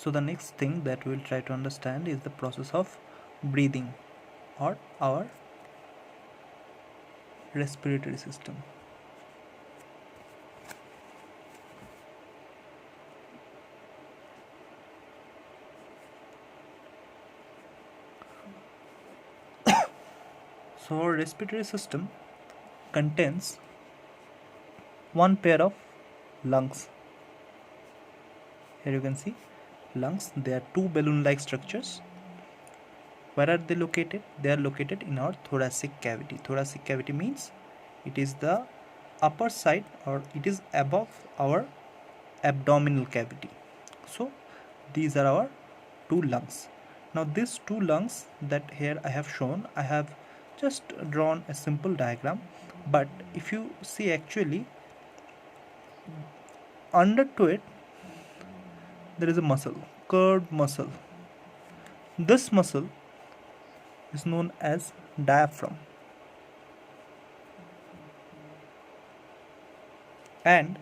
So the next thing that we'll try to understand is the process of breathing or our respiratory system. So our respiratory system contains one pair of lungs. Here you can see lungs. They are two balloon-like structures. Where are they located? They are located in our thoracic cavity. Thoracic cavity means it is the upper side, or it is above our abdominal cavity. So these are our two lungs. Now these two lungs that here I have shown, I have just drawn a simple diagram, but if you see actually under to it there is a muscle, curved muscle. This muscle is known as diaphragm, and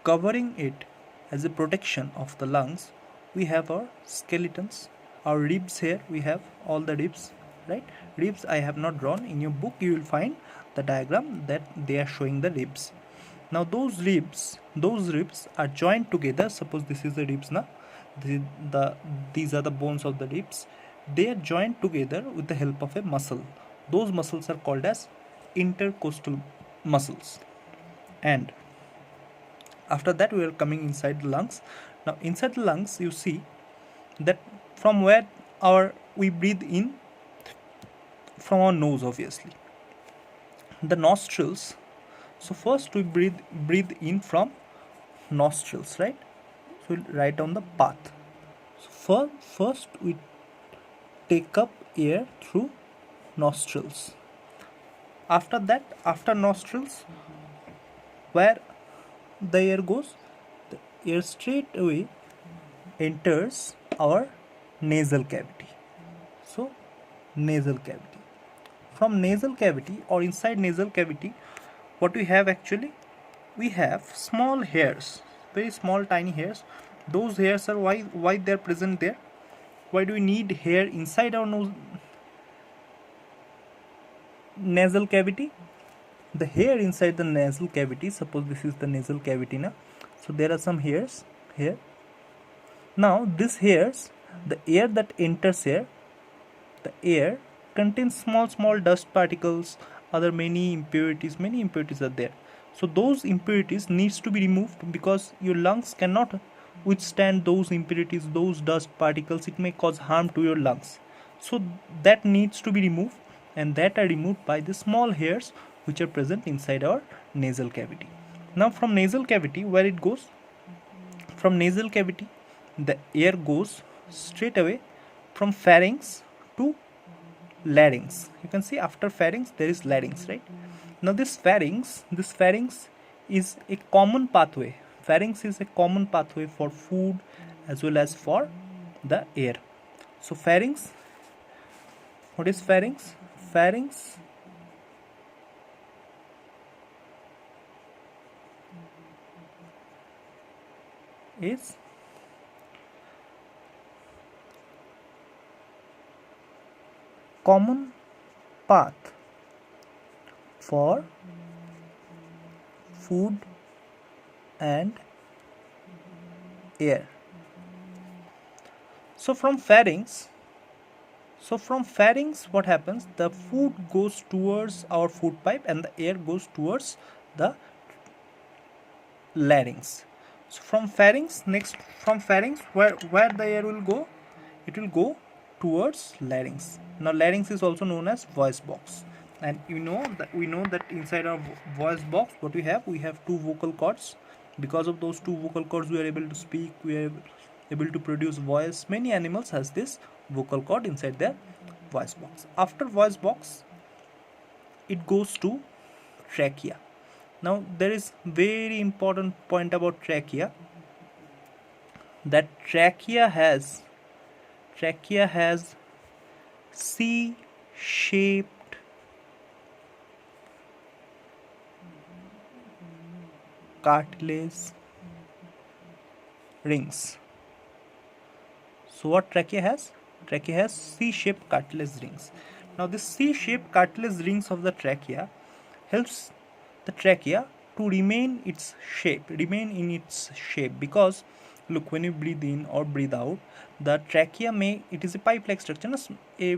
covering it as a protection of the lungs we have our skeletons, our ribs. Here we have all the ribs, right? Ribs I have not drawn. In your book you will find the diagram that they are showing the ribs. Now those ribs are joined together. Suppose this is the ribs now. These are the bones of the ribs. They are joined together with the help of a muscle. Those muscles are called as intercostal muscles. And after that we are coming inside the lungs. Now inside the lungs you see that from where we breathe in, from our nose obviously. The nostrils. So first we breathe in from nostrils, right? So we'll write on the path. So first we take up air through nostrils. After that, after nostrils, where the air goes, the air straight away enters our nasal cavity. So nasal cavity. From nasal cavity or inside nasal cavity, what we have actually, we have small hairs, very small tiny hairs. Those hairs are why they are present there. Why do we need hair inside our nose, nasal cavity? The hair inside the nasal cavity, suppose this is the nasal cavity now, so there are some hairs here. Now these hairs, the air that enters here, the air contains small dust particles, other many impurities are there. So those impurities needs to be removed, because your lungs cannot withstand those impurities, those dust particles. It may cause harm to your lungs. So that needs to be removed, and that are removed by the small hairs which are present inside our nasal cavity. Now from nasal cavity, where it goes? From nasal cavity the air goes straight away from pharynx to larynx. You can see after pharynx there is larynx, right? Now this pharynx is a common pathway. Pharynx is a common pathway for food as well as for the air. So pharynx, what is pharynx? Pharynx is common path for food and air. So from pharynx, what happens? The food goes towards our food pipe and the air goes towards the larynx. So from pharynx, where the air will go? It will go towards larynx. Now larynx is also known as voice box, and we know that inside our voice box what we have two vocal cords. Because of those two vocal cords we are able to speak, we are able to produce voice. Many animals has this vocal cord inside their voice box. After voice box it goes to trachea. Now there is very important point about trachea, that trachea has C-shaped cartilage rings. So what trachea has? Trachea has C-shaped cartilage rings. Now this C-shaped cartilage rings of the trachea helps the trachea to remain in its shape, because look, when you breathe in or breathe out, the trachea it is a pipe-like structure, a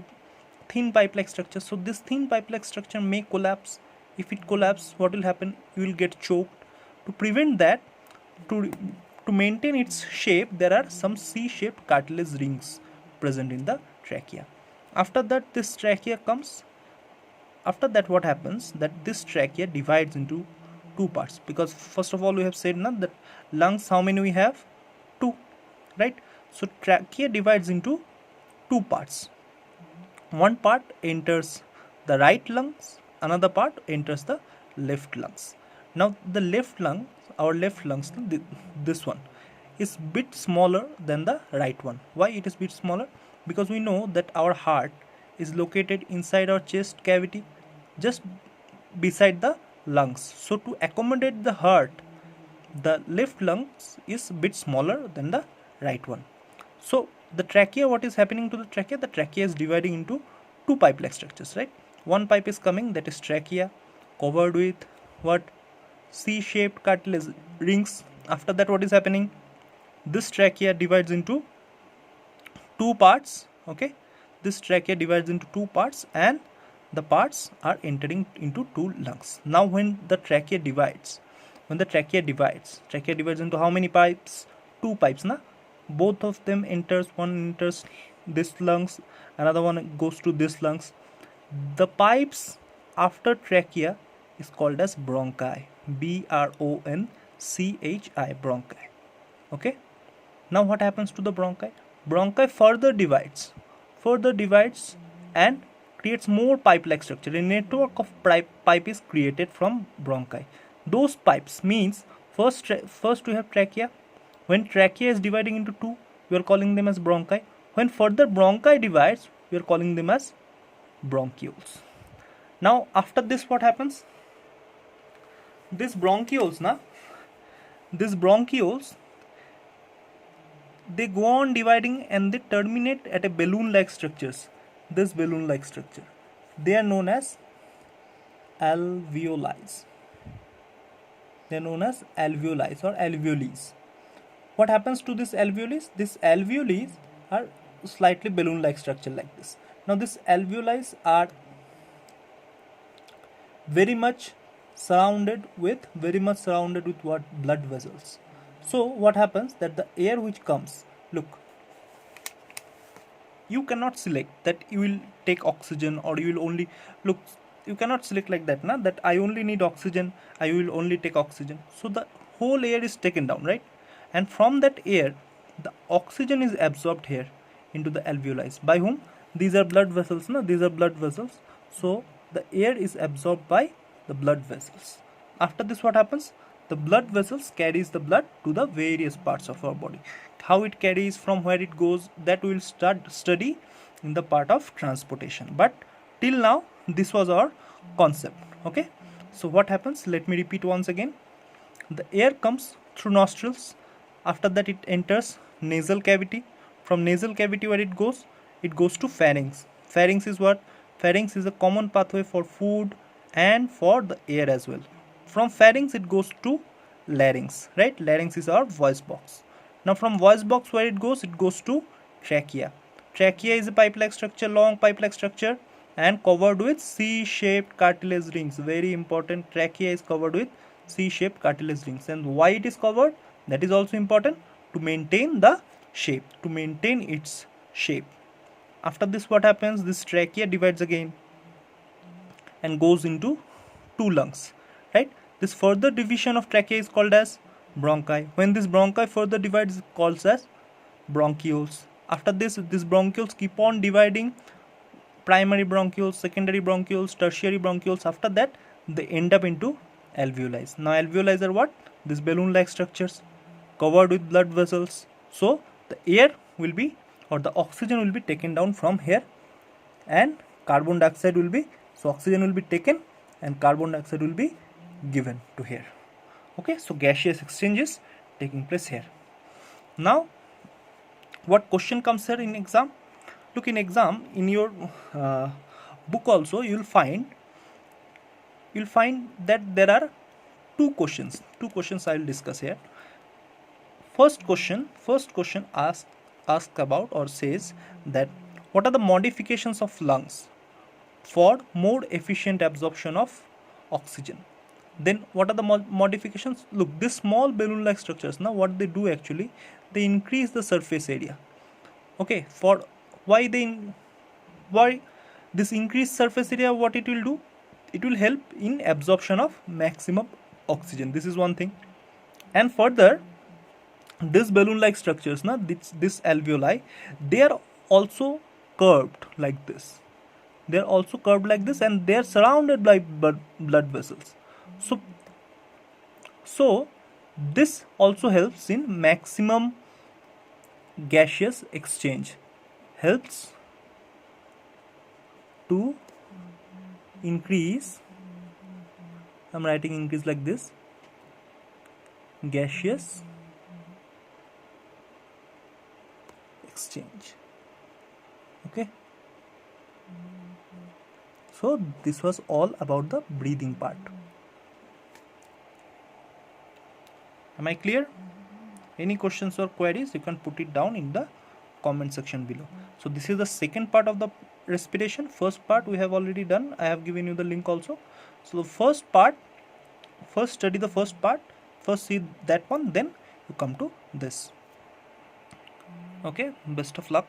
thin pipe-like structure. So this thin pipe-like structure may collapse. If it collapses, what will happen? You will get choked. To prevent that, to to maintain its shape, there are some C-shaped cartilage rings present in the trachea. After that, this trachea comes. After that, what happens? That this trachea divides into two parts, because first of all we have said now that lungs, how many we have? Two, right? So trachea divides into two parts. One part enters the right lungs, another part enters the left lungs. Now the left lung, our left lungs, this one is bit smaller than the right one. Why it is bit smaller? Because we know that our heart is located inside our chest cavity, just beside the lungs. So to accommodate the heart, the left lungs is bit smaller than the right one. So the trachea, what is happening to the trachea? The trachea is dividing into two pipe-like structures, right? One pipe is coming, that is trachea, covered with what? C-shaped cartilage rings. After that, what is happening? This trachea divides into two parts, okay? This trachea divides into two parts, and the parts are entering into two lungs. Now when the trachea divides, trachea divides into how many pipes? Two pipes, na? Both of them enters, one enters this lungs, another one goes to this lungs. The pipes after trachea is called as bronchi, bronchi, bronchi. Okay, now what happens to the bronchi? Bronchi further divides and creates more pipe-like structure. A network of pipe is created from bronchi. Those pipes means first we have trachea. When trachea is dividing into two, we are calling them as bronchi. When further bronchi divides, we are calling them as bronchioles. Now after this, what happens? These bronchioles, they go on dividing and they terminate at a balloon-like structures. This balloon-like structure, they are known as alveoli. They are known as alveoli or alveoles. What happens to this alveoles? These alveoles are slightly balloon-like structure like this. Now these alveoli are very much surrounded with what? Blood vessels. So what happens? That the air which comes, look, you cannot select that you will take oxygen or you will only, look, you cannot select like that, that I only need oxygen, I will only take oxygen. So the whole air is taken down, right? And from that air, the oxygen is absorbed here into the alveoli. By whom? These are blood vessels, these are blood vessels. So the air is absorbed by the blood vessels. After this, what happens? The blood vessels carries the blood to the various parts of our body. How it carries, from where it goes, that we will study in the part of transportation. But till now, this was our concept. Okay. So what happens? Let me repeat once again. The air comes through nostrils. After that, it enters nasal cavity. From nasal cavity, where it goes to pharynx. Pharynx is what? Pharynx is a common pathway for food and for the air as well. From pharynx, it goes to larynx, right? Larynx is our voice box. Now from voice box, where it goes to trachea. Trachea is a pipe-like structure, long pipe-like structure, and covered with C-shaped cartilage rings. Very important, trachea is covered with C-shaped cartilage rings. And why it is covered? That is also important, to maintain the shape, to maintain its shape. After this, what happens? This trachea divides again and goes into two lungs, right? This further division of trachea is called as bronchi. When this bronchi further divides, it's called as bronchioles. After this bronchioles keep on dividing, primary bronchioles, secondary bronchioles, tertiary bronchioles. After that, they end up into alveoli. Now alveoli are what? These balloon-like structures covered with blood vessels. So the air will be, or the oxygen will be taken down from here, and carbon dioxide will be, so oxygen will be taken and carbon dioxide will be given to here. Okay, so gaseous exchange is taking place here. Now what question comes here in exam? Look, in exam, in your book also, you'll find that there are two questions I'll discuss here. First question asks about or says that what are the modifications of lungs for more efficient absorption of oxygen. Then what are the modifications? Look, these small balloon like structures, now what they do actually, they increase the surface area. Okay, for why this increased surface area, what it will do, it will help in absorption of maximum oxygen. This is one thing. And further, this balloon like structures, na, this alveoli, they are also curved like this. They are also curved like this, and they are surrounded by blood vessels. So this also helps in maximum gaseous exchange, helps to increase, I'm writing increase like this, gaseous exchange. Okay, so this was all about the breathing part. Am I clear? Any questions or queries, you can put it down in the comment section below. So this is the second part of the respiration. First part we have already done, I have given you the link also. So the first part, first study the first part, first see that one, then you come to this. Okay, best of luck.